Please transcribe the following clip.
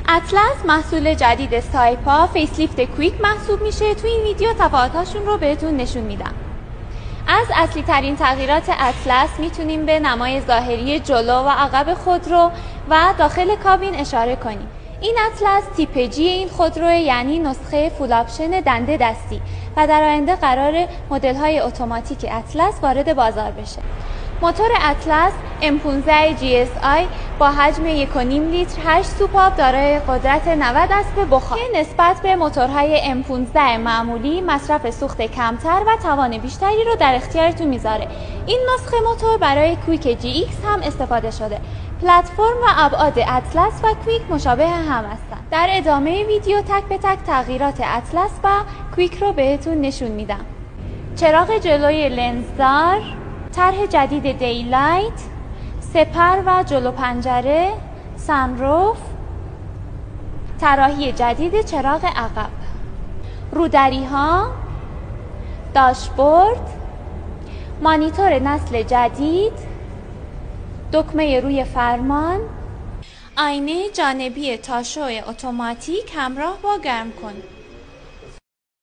اطلس محصول جدید سایپا فیسلیفت کویک محسوب میشه. تو این ویدیو تفاوتاشون رو بهتون نشون میدم. از اصلی ترین تغییرات اطلس میتونیم به نمای ظاهری جلو و عقب خودرو و داخل کابین اشاره کنیم. این اطلس تیپ جی این خودرو، یعنی نسخه فول آپشن دنده دستی و در آینده قرار مدل های اتوماتیک اطلس وارد بازار بشه. موتور اطلس M15 GSI با حجم 1.5 لیتر 8 سوپاپ دارای قدرت 90 اسب بخار که نسبت به موتورهای M15 معمولی مصرف سوخت کمتر و توان بیشتری رو در اختیارتون میذاره. این نسخه موتور برای کویک GX هم استفاده شده. پلتفرم و ابعاد اطلس و کویک مشابه هم هستند. در ادامه ویدیو تک به تک تغییرات اطلس و کویک رو بهتون نشون میدم. چراغ جلوی لنزدار، طرح جدید دیلایت، سپر و جلو پنجره، سانروف، طراحی جدید چراغ عقب، رودری ها، داشبورد، مانیتور نسل جدید، دکمه روی فرمان، آینه جانبی تاشو اتوماتیک همراه با گرم کن.